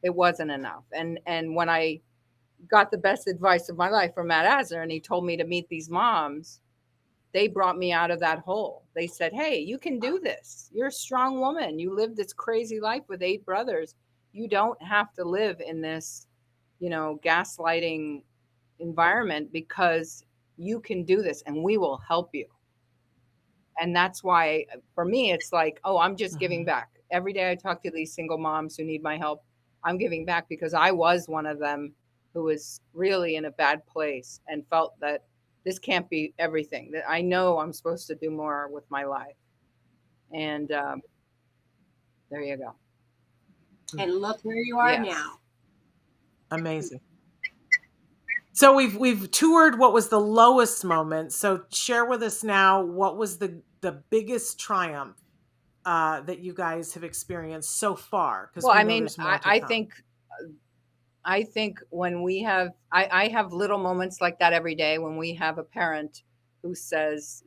It wasn't enough. And when I got the best advice of my life from Ed Asner, and he told me to meet these moms they brought me out of that hole. They said, hey, you can do this. You're a strong woman. You lived this crazy life with 8 brothers. You don't have to live in this, gaslighting environment, because you can do this and we will help you. And that's why, for me, it's like, oh, I'm just giving back. Every day I talk to these single moms who need my help. I'm giving back because I was one of them who was really in a bad place and felt that this can't be everything, that I know I'm supposed to do more with my life. And there you go. And look where you are Yes. now. Amazing. So we've toured what was the lowest moment. So share with us now, what was the biggest triumph that you guys have experienced so far? Well, I mean, I think when we have, I have little moments like that every day when we have a parent who says,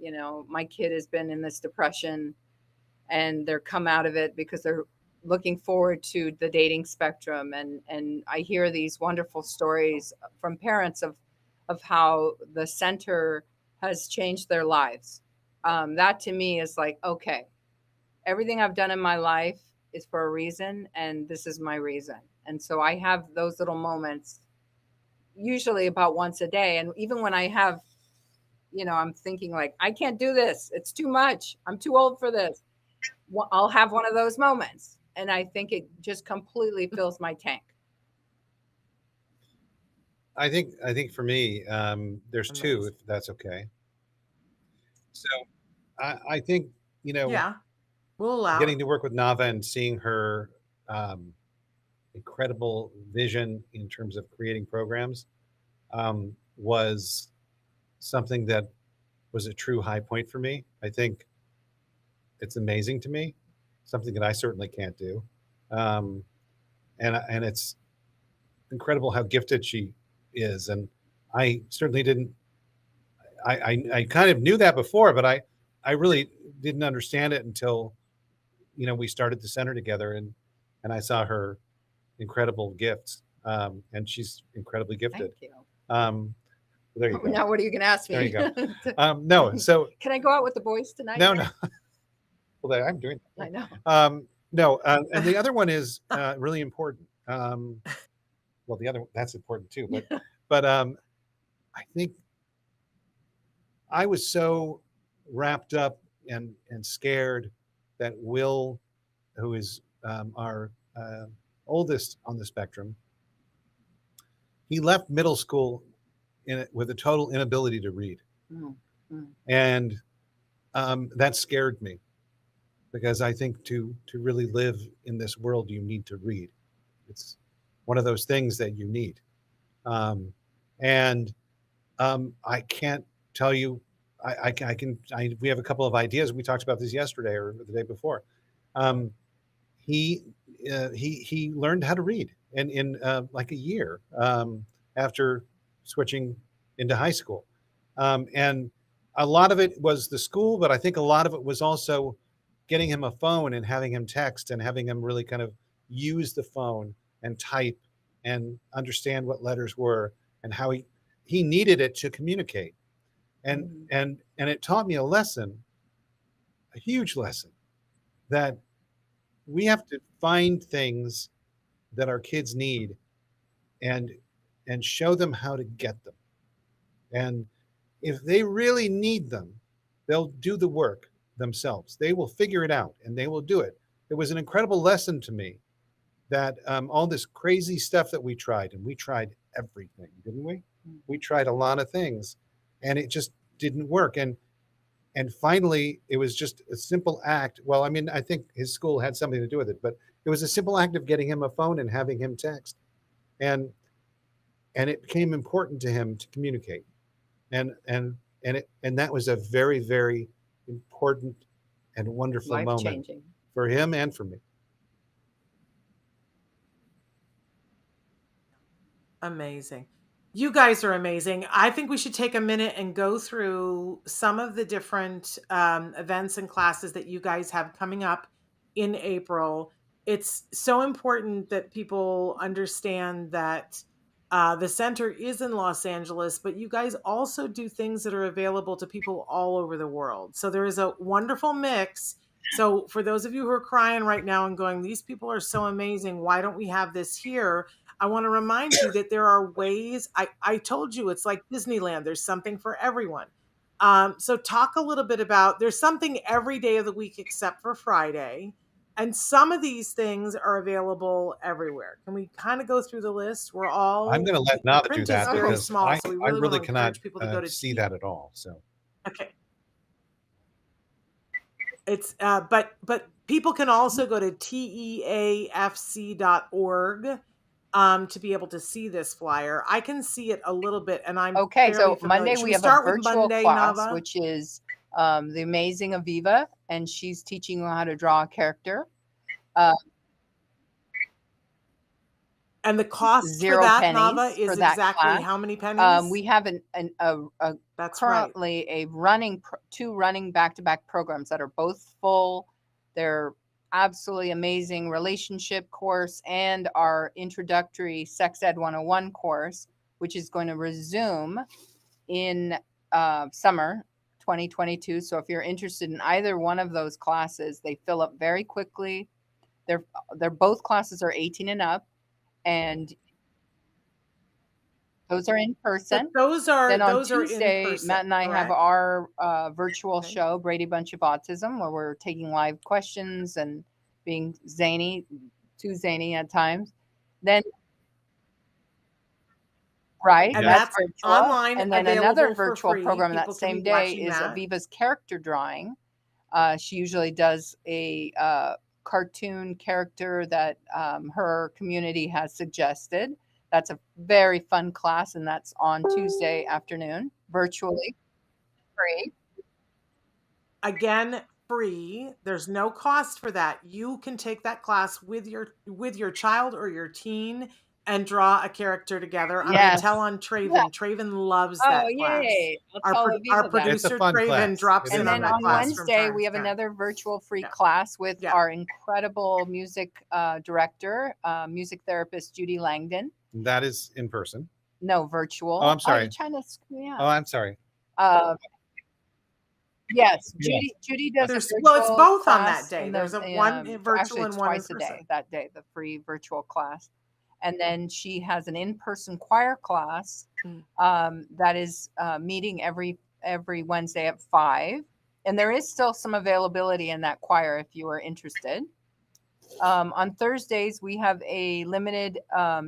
my kid has been in this depression and they're come out of it because they're looking forward to the dating spectrum. And I hear these wonderful stories from parents of how the center has changed their lives. That to me is like, okay, everything I've done in my life is for a reason, and this is my reason. And so I have those little moments, usually about once a day. And even when I have, I'm thinking like, I can't do this. It's too much. I'm too old for this. I'll have one of those moments. And I think it just completely fills my tank. I think for me, there's two, if that's okay. So I think, yeah, we'll allow getting to work with Navah and seeing her incredible vision in terms of creating programs was something that was a true high point for me. I think it's amazing to me, something that I certainly can't do. And it's incredible how gifted she is. And I certainly didn't, I kind of knew that before, but I really didn't understand it until, we started the center together and I saw her incredible gifts. And she's incredibly gifted. Thank you. There you go. Now, what are you going to ask me? There you go. No, so. Can I go out with the boys tonight? No. Well, I'm doing that. I know. No, and the other one is really important. Well, the other that's important too, but I think I was so wrapped up and scared that Will, who is our oldest on the spectrum, he left middle school with a total inability to read, and that scared me. Because I think to really live in this world, you need to read. It's one of those things that you need. I can't tell you, we have a couple of ideas. We talked about this yesterday or the day before. He learned how to read in like a year after switching into high school. And a lot of it was the school, but I think a lot of it was also getting him a phone and having him text and having him really kind of use the phone and type and understand what letters were and how he needed it to communicate. And it taught me a lesson, a huge lesson, that we have to find things that our kids need and show them how to get them. And if they really need them, they'll do the work themselves. They will figure it out and they will do it. It was an incredible lesson to me that all this crazy stuff that we tried, and we tried everything, didn't we? We tried a lot of things and it just didn't work. And finally, it was just a simple act. Well, I mean, I think his school had something to do with it, but it was a simple act of getting him a phone and having him text. And it became important to him to communicate. And that was a very, very important and wonderful moment for him and for me. Amazing. You guys are amazing. I think we should take a minute and go through some of the different events and classes that you guys have coming up in April. It's so important that people understand that The center is in Los Angeles, but you guys also do things that are available to people all over the world. So there is a wonderful mix. So for those of you who are crying right now and going, these people are so amazing, why don't we have this here? I want to remind you that there are ways. I told you it's like Disneyland. There's something for everyone. So talk a little bit about, there's something every day of the week except for Friday. And some of these things are available everywhere. Can we kind of go through the list? I'm going to let The Navah do print is that very because small, so we I really really want to cannot encourage people to go to see that at all. So Okay. It's but people can also go to teafc.org to be able to see this flyer. I can see it a little bit, and I'm Okay, fairly so familiar. Monday Should we we have a start with virtual Monday, class, Navah? which is the amazing Aviva, and she's teaching you how to draw a character. And the cost for Zero that, pennies Navah, is for that exactly class. how many pennies? We have That's right. currently a running two running back-to-back programs that are both full. They're absolutely amazing relationship course and our introductory Sex Ed 101 course, which is going to resume in summer 2022. So if you're interested in either one of those classes, they fill up very quickly. They're both classes are 18 and up, and those are in person. But those are Then on those are in Tuesday, person, Matt and I have correct? our virtual Okay. show, Brady Bunch of Autism, where we're taking live questions and being zany, too zany at times. Then, right, And that's that's virtual. online, And then another available for virtual free. program that People can same be day watching is that. Aviva's character drawing. She usually does a cartoon character that her community has suggested. That's a very fun class, and that's on Tuesday afternoon, virtually, free. Again, free. There's no cost for that. You can take that class with your child or your teen and draw a character together. I'm going to tell Yes. on Traven. Traven loves Oh, that class. yay. I'll Our, tell pro- Aviva our that. it's a producer fun Traven class. drops It in is a on And then that fun on class class. from Wednesday, time we to have time. another virtual free Yeah. class with Yeah. our incredible music director, music therapist, Judy Langdon. That is in person. No, virtual. Oh, I'm sorry. You're trying to screw me up. Oh, I'm sorry. Yes, Yes. Judy does a There's virtual well, it's both on class that day. in There's the a one actually virtual it's and one in twice a person. day that day, the free virtual class. And then she has an in-person choir class that is meeting every Wednesday at 5. And there is still some availability in that choir if you are interested. On Thursdays, we have a limited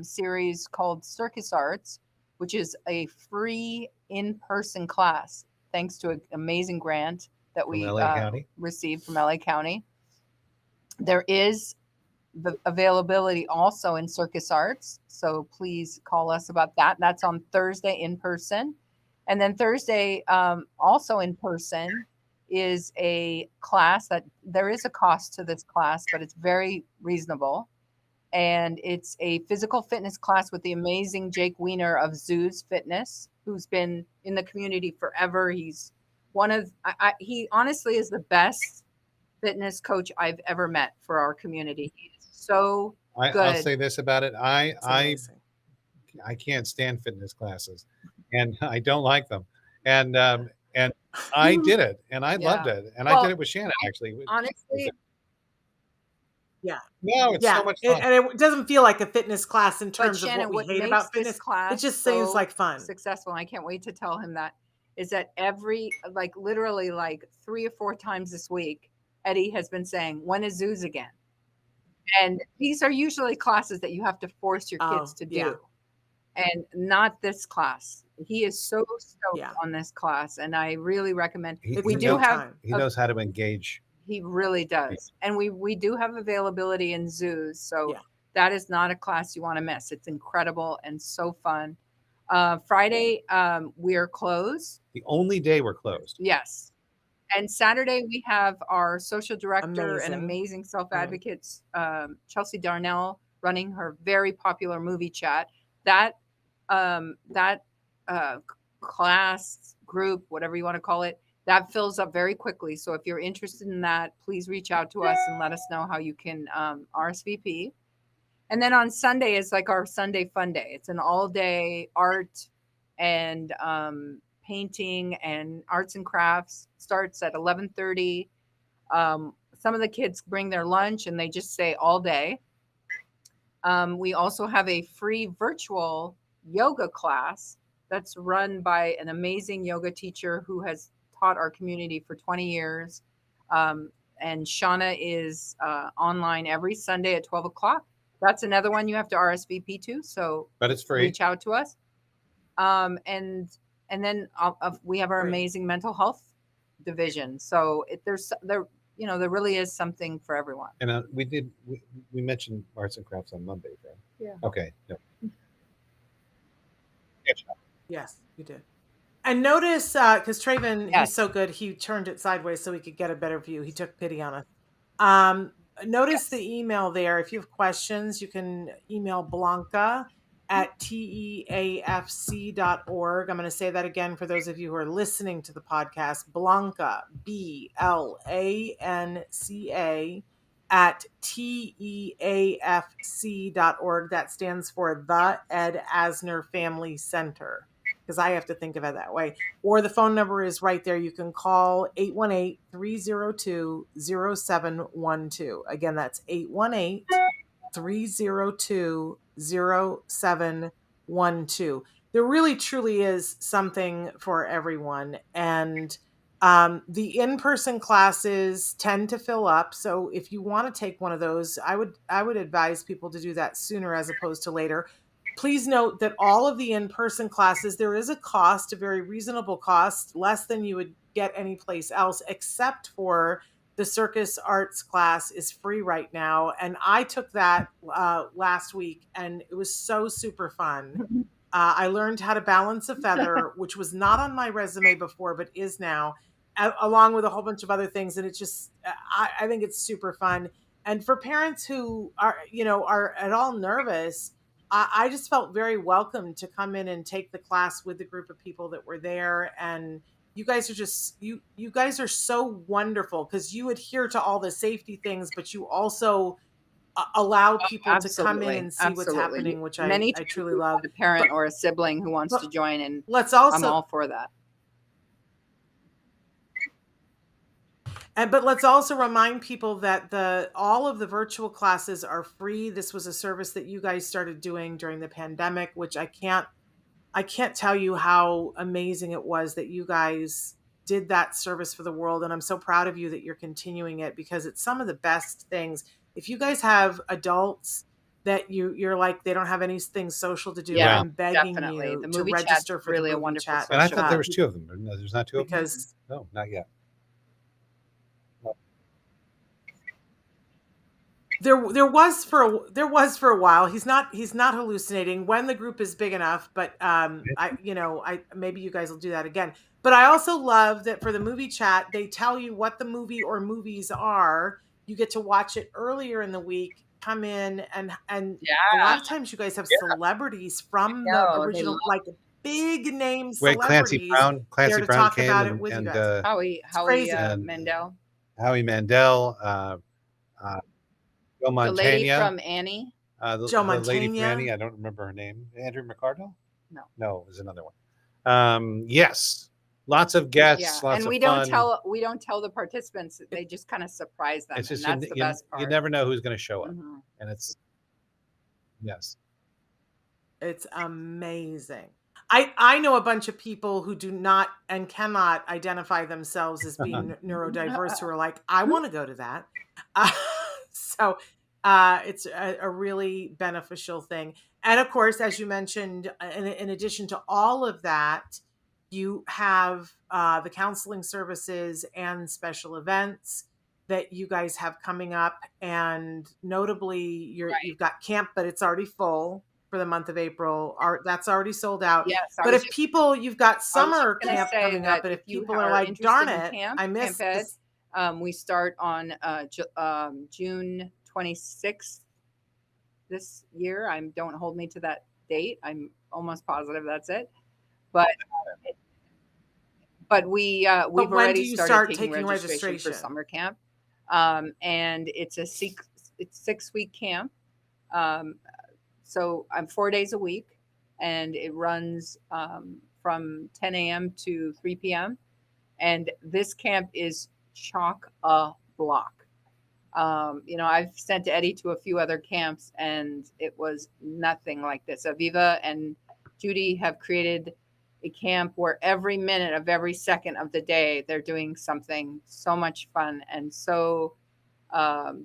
series called Circus Arts, which is a free in-person class, thanks to an amazing grant that From we LA County. received from LA County. There is the availability also in Circus Arts, so please call us about that. That's on Thursday in person. And then Thursday, also in person, is a class that there is a cost to this class, but it's very reasonable. And it's a physical fitness class with the amazing Jake Weiner of Zoos Fitness, who's been in the community forever. He's one of, he honestly is the best fitness coach I've ever met for our community. He is so good. I'll say this about it. It's amazing. I can't stand fitness classes, and I don't like them. And I did it, and I loved Yeah. it, and I did it with Shannon actually. Honestly, Yeah. No, it's so much fun. And it doesn't feel like a fitness class in but terms of Shannon, what what we hate makes about this fitness. class It just seems so like fun. successful, and I can't wait to tell him that, is that every, like literally like 3 or 4 times this week, Eddie has been saying, when is zoos again? And these are usually classes that you have to force your kids to do. Yeah. And not this class. He is so stoked Yeah. on this class, and I really recommend. He knows how to engage. He really does. And we do have availability in zoos. So Yeah. that is not a class you want to miss. It's incredible and so fun. Friday, we are closed. The only day we're closed. Yes. And Saturday, we have our social director and Amazing. amazing self-advocates, Chelsea Darnell, running her very popular movie chat. That class, group, whatever you want to call it, that fills up very quickly. So if you're interested in that, please reach out to us and let us know how you can RSVP. And then on Sunday is like our Sunday fun day. It's an all-day art and painting and arts and crafts. Starts at 11:30. Some of the kids bring their lunch and they just stay all day. We also have a free virtual yoga class that's run by an amazing yoga teacher who has taught our community for 20 years. And Shauna is online every Sunday at 12 o'clock. That's another one you have to RSVP to. So but it's free. Reach out to us. And then we have our amazing mental health division. So there really is something for everyone. And we mentioned arts and crafts on Monday, right? Yeah. Okay. No. Yes, you did. And notice, because Traven, Yes. he's so good, he turned it sideways so we could get a better view. He took pity on us. Notice the email there. If you have questions, you can email Blanca at teafc.org. I'm going to say that again for those of you who are listening to the podcast. Blanca, BLANCA, at teafc.org. That stands for the Ed Asner Family Center, because I have to think of it that way. Or the phone number is right there. You can call 818-302-0712. Again, that's 818-302-0712. There really truly is something for everyone. And the in-person classes tend to fill up. So if you want to take one of those, I would advise people to do that sooner as opposed to later. Please note that all of the in-person classes, there is a cost, a very reasonable cost, less than you would get anyplace else, except for the circus arts class is free right now. And I took that last week, and it was so super fun. I learned how to balance a feather, which was not on my resume before, but is now, along with a whole bunch of other things. And it's just, I think it's super fun. And for parents who are at all nervous, I just felt very welcome to come in and take the class with the group of people that were there. And you guys are just, you guys are so wonderful, because you adhere to all the safety things, but you also allow people to come in and see what's happening, which I truly love. A parent or a sibling who wants to join, and I'm all for that. But let's also remind people that all of the virtual classes are free. This was a service that you guys started doing during the pandemic, which I can't tell you how amazing it was that you guys did that service for the world. And I'm so proud of you that you're continuing it, because it's some of the best things. If you guys have adults that you're like, they don't have anything social to do, Yeah. I'm begging Definitely. you The to movie register chat's for really the a movie wonderful chat. And I thought there was two of them. No, there's not two of them? Because No, not yet. There was for a while. He's not hallucinating when the group is big enough, but I maybe you guys will do that again. But I also love that for the movie chat, they tell you what the movie or movies are. You get to watch it earlier in the week. Come in and a lot of times you guys have celebrities from the original, like big name celebrities. Clancy Brown talk came about it with you guys. Howie Mandel. Howie Mandel, Joe Montana, the lady from Annie. Joe the lady from Montana. Annie, I don't remember her name. Andrew McCardle? No, it was another one. Yes, lots of guests. Lots and of we fun. don't tell the participants. They just kind of surprise them. It's just, and that's the best part. You never know who's going to show up, Mhm. and it's It's amazing. I know a bunch of people who do not and cannot identify themselves as being neurodiverse, who are like, I want to go to that. So it's a really beneficial thing. And of course, as you mentioned, in addition to all of that, you have the counseling services and special events that you guys have coming up. And notably, you've got camp, but it's already full for the month of April. That's already sold out. Yes, but if people, you've got summer camp coming up, and if people are like, darn it, I missed this. We start on June 26th this year. Don't hold me to that date. I'm almost positive that's it. But we've already started taking registration for summer camp. And it's a 6-week camp. So I'm 4 days a week, and it runs from 10 a.m. to 3 p.m. And this camp is chock a block. I've sent Eddie to a few other camps, and it was nothing like this. Aviva and Judy have created a camp where every minute of every second of the day they're doing something so much fun and so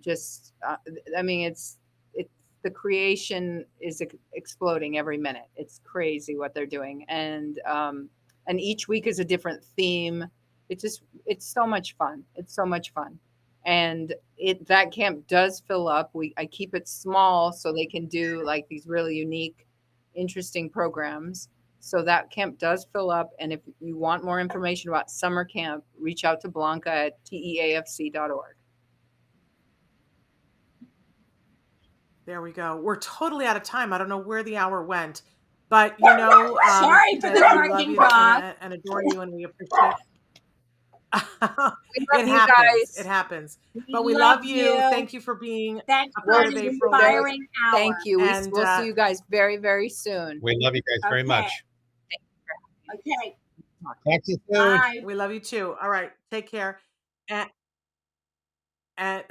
it's the creation is exploding every minute. It's crazy what they're doing, and each week is a different theme. It's so much fun. It's so much fun. And that camp does fill up. I keep it small so they can do like these really unique, interesting programs. So that camp does fill up. And if you want more information about summer camp, reach out to Blanca at teafc.org. There we go. We're totally out of time. I don't know where the hour went, but sorry for the barking dog. And adore you, and we appreciate it. Happens. It happens. But we love you. Thank you for being a part of April. Inspiring hour. Thank you. We'll see you guys very, very soon. We love you guys very much. Okay. Talk to you soon. Bye. We love you too. All right. Take care. And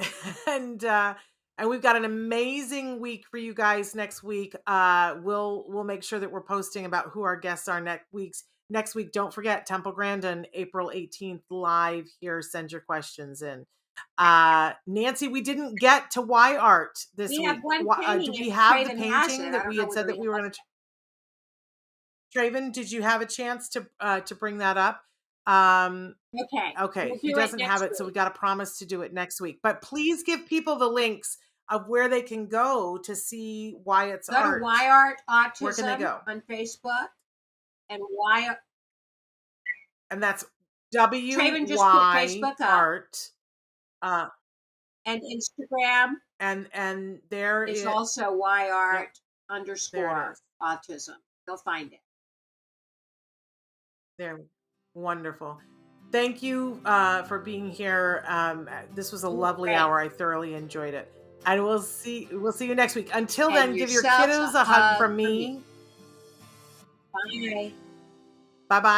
we've got an amazing week for you guys next week. We'll make sure that we're posting about who our guests are next week. Don't forget Temple Grandin, April 18th, live here. Send your questions in. Nancy, we didn't get to Y Art this week. Have one painting. Do we have the painting that we had said that we were going to? Traven, did you have a chance to bring that up? Okay. We'll He doesn't have it, so we got to promise to do it next week. But please give people the links of where they can go to see Wyatt's art. Go to Y Art Autism. Where can they go? On Facebook, and Wyatt. And that's Traven just put Facebook Art. And Instagram. And there is also Y Art _ Autism. You'll find it. There. Wonderful. Thank you for being here. This was a lovely hour. I thoroughly enjoyed it. And we'll see you next week. Until then, give your kiddos a hug from me. Bye. Bye-bye.